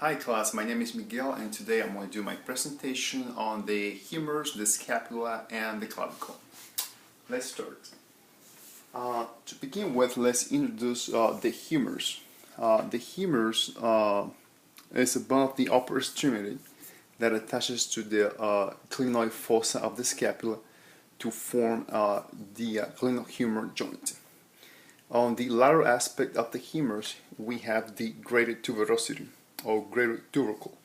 Hi class, my name is Miguel and today I'm going to do my presentation on the humerus, the scapula and the clavicle. Let's start. To begin with, let's introduce the humerus. The humerus is above the upper extremity that attaches to the clinoid fossa of the scapula to form the clinohumeral joint. On the lateral aspect of the humerus, we have the greater tuberosity or greater tubercle.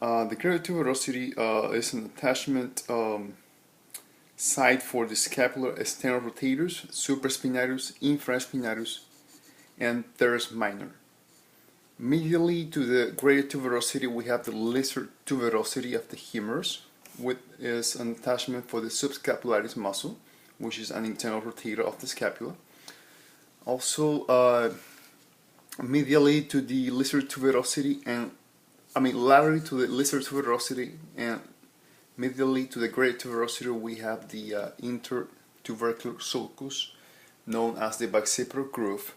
The greater tuberosity is an attachment site for the scapular external rotators, supraspinatus, infraspinatus, and teres minor. Medially to the greater tuberosity, we have the lesser tuberosity of the humerus, which is an attachment for the subscapularis muscle, which is an internal rotator of the scapula. Also, medially to the lesser tuberosity laterally to the lesser tuberosity and medially to the greater tuberosity, we have the intertubercular sulcus, known as the bicipital groove,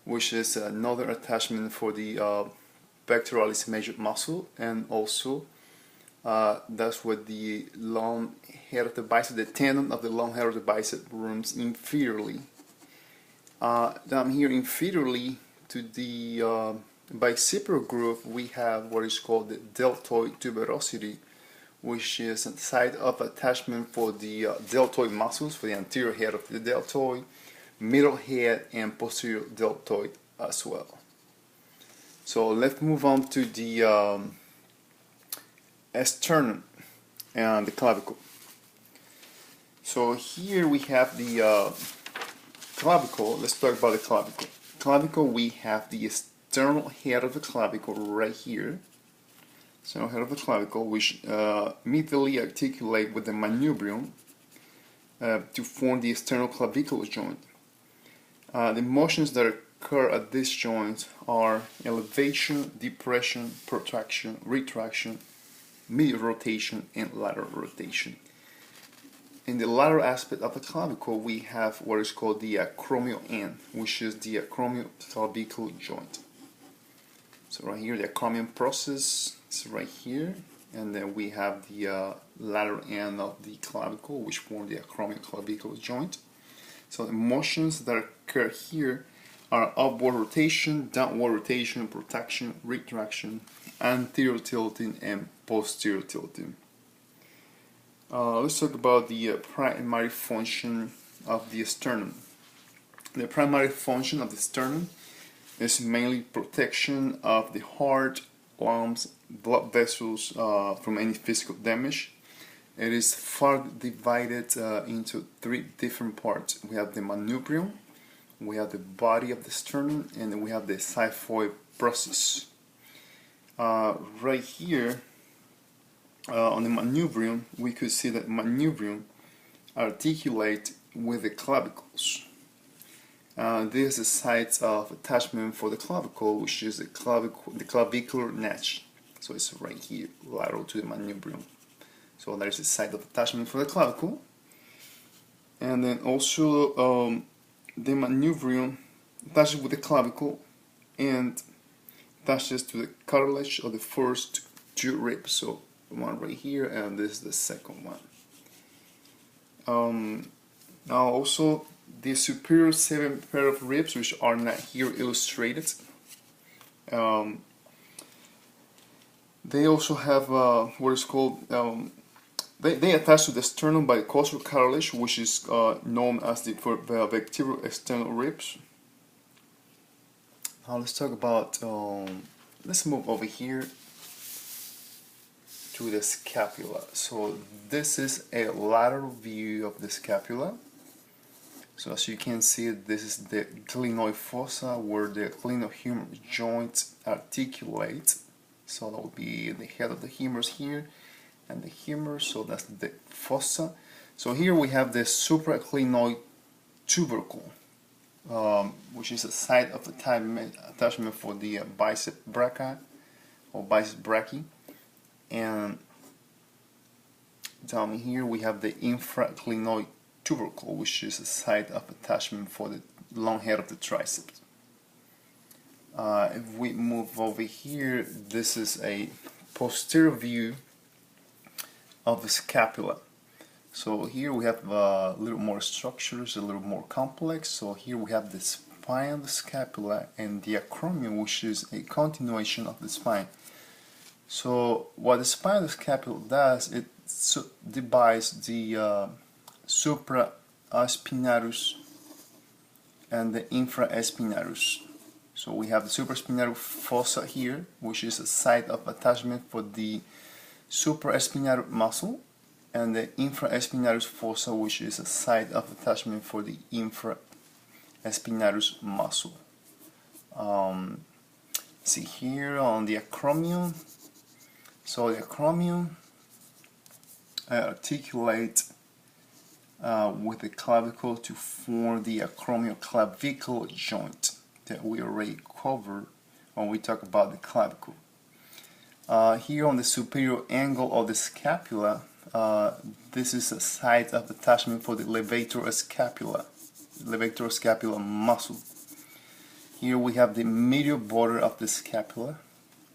which is another attachment for the pectoralis major muscle, and also that's where the long head of the bicep, the tendon of the long head of the bicep, runs inferiorly. Down here inferiorly to the bicipital groove, we have what is called the deltoid tuberosity, which is a site of attachment for the deltoid muscles, for the anterior head of the deltoid, middle head, and posterior deltoid as well. So let's move on to the sternum and the clavicle. So here we have the clavicle. Let's talk about the clavicle. Clavicle, we have the external head of the clavicle right here. External head of the clavicle, which medially articulate with the manubrium to form the external clavicular joint. The motions that occur at this joint are elevation, depression, protraction, retraction, medial rotation, and lateral rotation. In the lateral aspect of the clavicle, we have what is called the acromial end, which is the acromioclavicular joint. So right here, the acromion process is right here, and then we have the lateral end of the clavicle, which form the acromioclavicular joint. So the motions that occur here are upward rotation, downward rotation, protraction, retraction, anterior tilting, and posterior tilting. Let's talk about the primary function of the sternum. The primary function of the sternum is mainly protection of the heart, lungs, blood vessels from any physical damage. It is further divided into three different parts. We have the manubrium, we have the body of the sternum, and then we have the xiphoid process. Right here, on the manubrium, we could see that manubrium articulate with the clavicles. This is the site of attachment for the clavicle, which is the clavicular nache. So it's right here, lateral to the manubrium. So that is the site of attachment for the clavicle. And then also the manubrium attaches with the clavicle and attaches to the cartilage of the first two ribs. So one right here, and this is the second one. Now also the superior 7 pair of ribs, which are not here illustrated, they also have what is called they attach to the sternum by costal cartilage, which is known as the vertebral external ribs. Now let's talk about let's move over here to the scapula. So this is a lateral view of the scapula. So as you can see, this is the clinoid fossa where the clinohumeral joints articulate. So that would be the head of the humerus here and the humerus, so that's the fossa. So here we have the supraclinoid tubercle, which is a site of attachment for the bicep brachii or bicep brachii. And down here we have the infraclinoid tubercle, which is a site of attachment for the long head of the triceps. If we move over here, this is a posterior view of the scapula. So here we have a little more structures, a little more complex. So here we have the spine of the scapula and the acromion, which is a continuation of the spine. So what the spine of the scapula does, it divides the supraspinatus and the infraspinatus. So we have the supraspinatus fossa here, which is a site of attachment for the supraspinatus muscle, and the infraspinatus fossa, which is a site of attachment for the infraspinatus muscle. See here on the acromion. So the acromion articulate with the clavicle to form the acromioclavicle joint that we already covered when we talk about the clavicle. Here on the superior angle of the scapula, this is a site of attachment for the levator scapular muscle. Here we have the medial border of the scapula,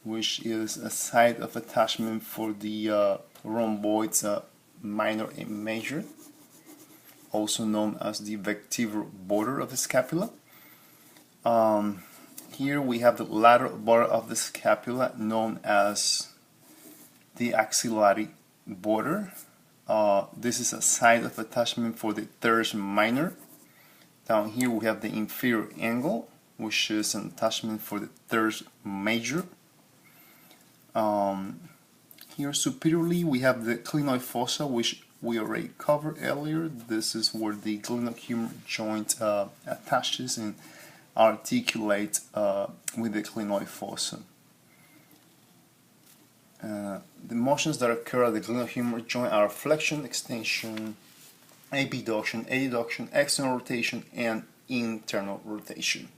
which is a site of attachment for the rhomboids minor and major, also known as the vectiver border of the scapula. Here we have the lateral border of the scapula, known as the axillary border. This is a site of attachment for the teres minor. Down here we have the inferior angle, which is an attachment for the teres major. Here superiorly we have the clinoid fossa, which we already covered earlier. This is where the glenohumeral joint attaches and articulate with the clinoid fossa. The motions that occur at the glenohumeral joint are flexion, extension, abduction, adduction, external rotation, and internal rotation.